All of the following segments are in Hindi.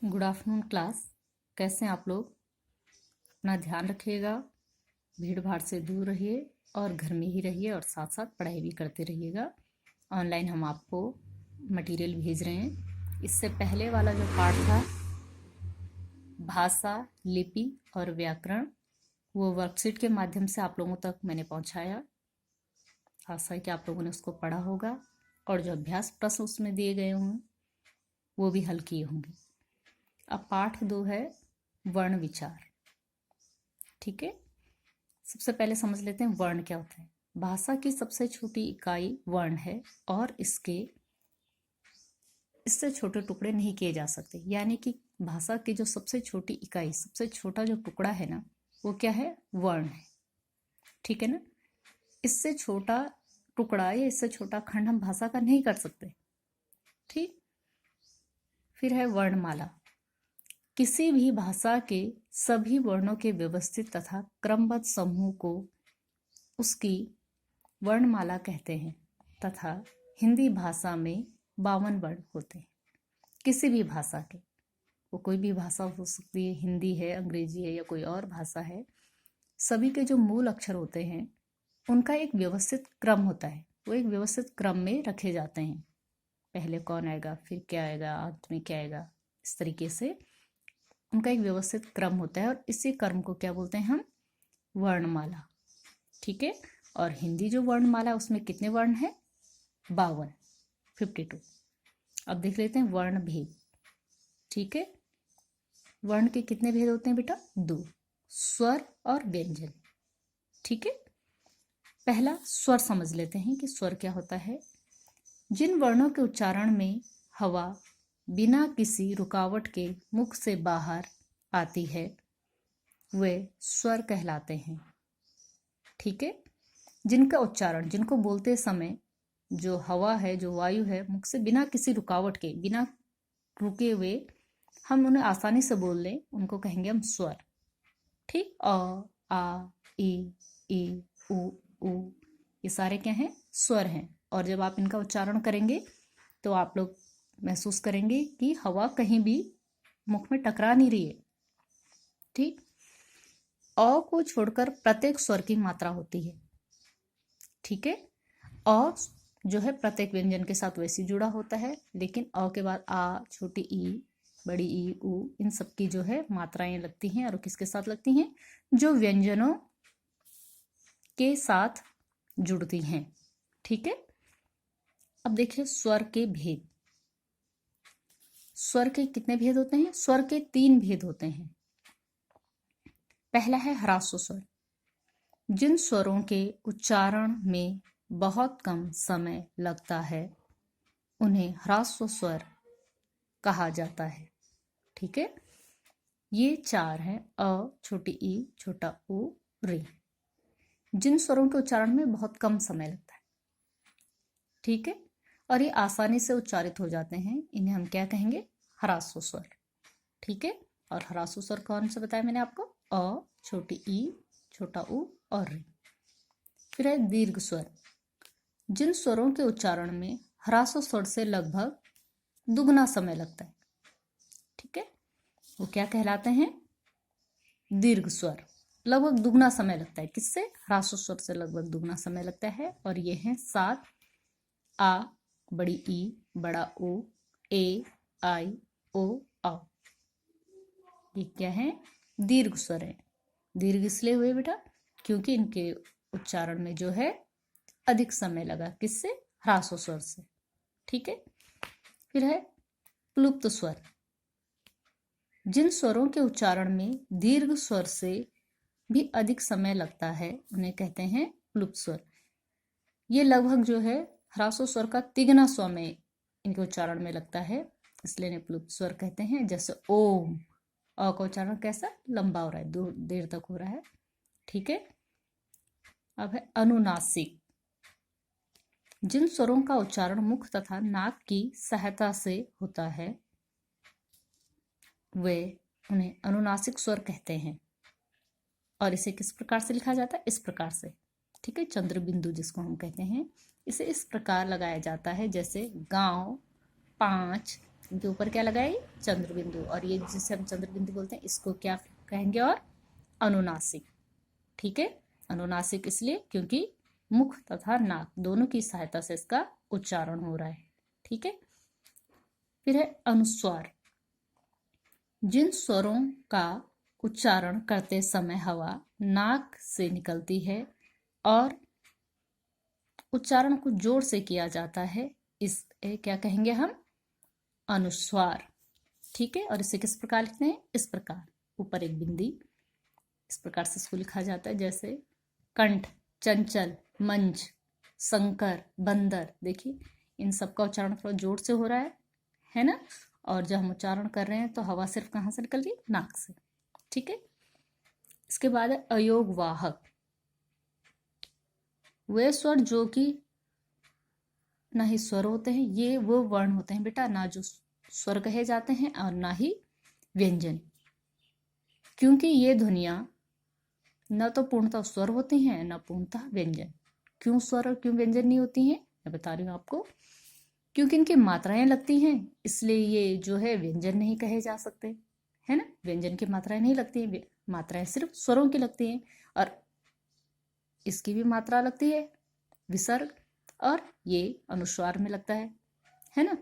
Good afternoon class. कैसे हैं आप लोग? अपना ध्यान रखिएगा, भीड़ भाड़ से दूर रहिए और घर में ही रहिए और साथ साथ पढ़ाई भी करते रहिएगा। ऑनलाइन हम आपको मटेरियल भेज रहे हैं। इससे पहले वाला जो पार्ट था भाषा, लिपि और व्याकरण, वो वर्कशीट के माध्यम से आप लोगों तक मैंने पहुंचाया। आशा है कि आप लोगों ने उसको पढ़ा होगा और जो अभ्यास प्रश्न उसमें दिए गए होंगे वो भी हल किए होंगे। अब पाठ 2 है वर्ण विचार। ठीक है, सबसे पहले समझ लेते हैं वर्ण क्या होता है। भाषा की सबसे छोटी इकाई वर्ण है और इससे छोटे टुकड़े नहीं किए जा सकते। यानी कि भाषा की जो सबसे छोटी इकाई, सबसे छोटा जो टुकड़ा है ना, वो क्या है? वर्ण है। ठीक है ना? इससे छोटा टुकड़ा या इससे छोटा खंड हम भाषा का नहीं कर सकते। ठीक, फिर है वर्णमाला। किसी भी भाषा के सभी वर्णों के व्यवस्थित तथा क्रमबद्ध समूह को उसकी वर्णमाला कहते हैं तथा हिंदी भाषा में 52 वर्ण होते हैं। किसी भी भाषा के, वो कोई भी भाषा हो सकती है, हिंदी है, अंग्रेजी है या कोई और भाषा है, सभी के जो मूल अक्षर होते हैं उनका एक व्यवस्थित क्रम होता है। वो एक व्यवस्थित क्रम में रखे जाते हैं। पहले कौन आएगा, फिर क्या आएगा, अंत में क्या आएगा, इस तरीके से उनका एक व्यवस्थित क्रम होता है और इसी क्रम को क्या बोलते हैं हम? वर्णमाला। ठीक है, और हिंदी जो वर्णमाला है उसमें कितने वर्ण हैं? 52, 52। अब देख लेते हैं वर्ण भेद। ठीक है, वर्ण के कितने भेद होते हैं बेटा? 2, स्वर और व्यंजन। ठीक है, पहला स्वर समझ लेते हैं कि स्वर क्या होता है। जिन वर्णों के उच्चारण में हवा बिना किसी रुकावट के मुख से बाहर आती है वे स्वर कहलाते हैं। ठीक है, जिनका उच्चारण, जिनको बोलते समय जो हवा है, जो वायु है, मुख से बिना किसी रुकावट के, बिना रुके हुए हम उन्हें आसानी से बोल लें, उनको कहेंगे हम स्वर। ठीक, अ, आ, ई, उ, ये सारे क्या हैं? स्वर हैं। और जब आप इनका उच्चारण करेंगे तो आप लोग महसूस करेंगे कि हवा कहीं भी मुख में टकरा नहीं रही है। ठीक, अ को छोड़कर प्रत्येक स्वर की मात्रा होती है। ठीक है, अ जो है प्रत्येक व्यंजन के साथ वैसे जुड़ा होता है, लेकिन अ के बाद आ, छोटी ई, बड़ी ई, उ, इन सब की जो है मात्राएं लगती हैं। और किसके साथ लगती हैं? जो व्यंजनों के साथ जुड़ती हैं। ठीक है, अब देखिए स्वर के भेद। स्वर के कितने भेद होते हैं? स्वर के 3 भेद होते हैं। पहला है ह्रास्व स्वर। जिन स्वरों के उच्चारण में बहुत कम समय लगता है उन्हें ह्रास्व स्वर कहा जाता है। ठीक है, ये 4 हैं: अ, छोटी ई, छोटा उ, रे। जिन स्वरों के उच्चारण में बहुत कम समय लगता है, ठीक है, और ये आसानी से उच्चारित हो जाते हैं, इन्हें हम क्या कहेंगे? ह्रास्व स्वर। ठीक है, और ह्रास्व स्वर कौन सा बताया मैंने आपको? अ, छोटी ई, छोटा उ और रे। फिर है दीर्घ स्वर। जिन स्वरों के उच्चारण में ह्रास्व स्वर से लगभग दुगना समय लगता है, ठीक है, वो क्या कहलाते हैं? दीर्घ स्वर। लगभग दुगना समय लगता है। किससे? ह्रास्व स्वर से लगभग दुगना समय लगता है। और ये हैं 7: आ, बड़ी ई, बड़ा ओ, ए, आई, ओ, औ। ये क्या है? दीर्घ स्वर है। दीर्घ इसलिए हुए बेटा क्योंकि इनके उच्चारण में जो है अधिक समय लगा। किससे? ह्रास्व स्वर से। ठीक है, फिर है प्लुप्त स्वर। जिन स्वरों के उच्चारण में दीर्घ स्वर से भी अधिक समय लगता है उन्हें कहते हैं प्लुप्त स्वर। ये लगभग जो है ह्रास्व स्वर का तिगुना समय इनके उच्चारण में लगता है, इसलिए इन्हें प्लुप्त स्वर कहते हैं। जैसे ओम, अ का उच्चारण कैसा? लंबा हो रहा है, दूर देर तक हो रहा है। ठीक है, अब है अनुनासिक। जिन स्वरों का उच्चारण मुख तथा नाक की सहायता से होता है वे उन्हें अनुनासिक स्वर कहते हैं। और इसे किस प्रकार से लिखा जाता है? इस प्रकार से। ठीक है, चंद्र बिंदु जिसको हम कहते हैं, इसे इस प्रकार लगाया जाता है जैसे गांव, 5, इनके ऊपर क्या लगाए, चंद्र बिंदु, और ये जिसे हम चंद्र बिंदु बोलते हैं इसको क्या कहेंगे, और अनुनासिक। ठीक है, अनुनासिक इसलिए क्योंकि मुख तथा नाक दोनों की सहायता से इसका उच्चारण हो रहा है। ठीक है, फिर है अनुस्वार। जिन स्वरों का उच्चारण करते समय हवा नाक से निकलती है और उच्चारण को जोर से किया जाता है, इस क्या कहेंगे हम, अनुस्वार। ठीक है, और इसे किस प्रकार लिखते हैं, इस प्रकार, ऊपर एक बिंदी, इस प्रकार से इसको लिखा जाता है, जैसे कंठ, चंचल, मंच, शंकर, बंदर। देखिए इन सबका उच्चारण थोड़ा जोर से हो रहा है ना, और जब हम उच्चारण कर रहे हैं तो हवा सिर्फ कहाँ से निकल रही है, नाक से। ठीक है, इसके बाद है अयोग वाहक। वे स्वर जो कि ना ही स्वर होते हैं, ये वो वर्ण होते हैं बेटा, ना जो स्वर कहे जाते हैं और ना ही व्यंजन, क्योंकि ये ध्वनियां न तो पूर्णतः स्वर होती हैं न पूर्णतः व्यंजन। क्यों स्वर और क्यों व्यंजन नहीं होती हैं, मैं बता रही हूँ आपको, क्योंकि इनकी मात्राएं लगती हैं, इसलिए ये जो है व्यंजन नहीं कहे जा सकते, है ना। व्यंजन की मात्राएं नहीं लगती हैं, मात्राएं सिर्फ स्वरों की लगती हैं, और इसकी भी मात्रा लगती है विसर्ग, और ये अनुस्वार में लगता है ना।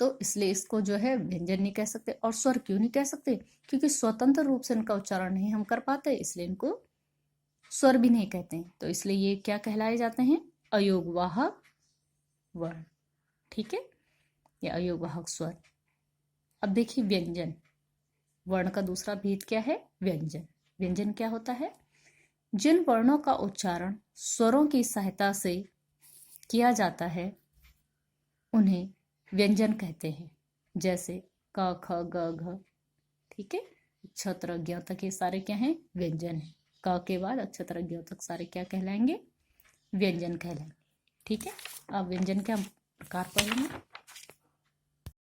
तो इसलिए इसको जो है व्यंजन नहीं कह सकते। और स्वर क्यों नहीं कह सकते, क्योंकि स्वतंत्र रूप से इनका उच्चारण नहीं हम कर पाते, इसलिए इनको स्वर भी नहीं कहते हैं। तो इसलिए ये क्या कहलाए जाते हैं, अयोगवाहक वर्ण। ठीक है, ये अयोगवाहक स्वर। अब देखिए व्यंजन, वर्ण का दूसरा भेद क्या है, व्यंजन। व्यंजन क्या होता है, जिन वर्णों का उच्चारण स्वरों की सहायता से किया जाता है उन्हें व्यंजन कहते हैं, जैसे क ख ग घ। ठीक है, अक्षर ज्ञ तक ये सारे क्या हैं, व्यंजन है। क के बाद अक्षर ज्ञ तक सारे क्या कहलाएंगे, व्यंजन कहलाएंगे। ठीक है, अब व्यंजन के हम प्रकार पढ़ेंगे।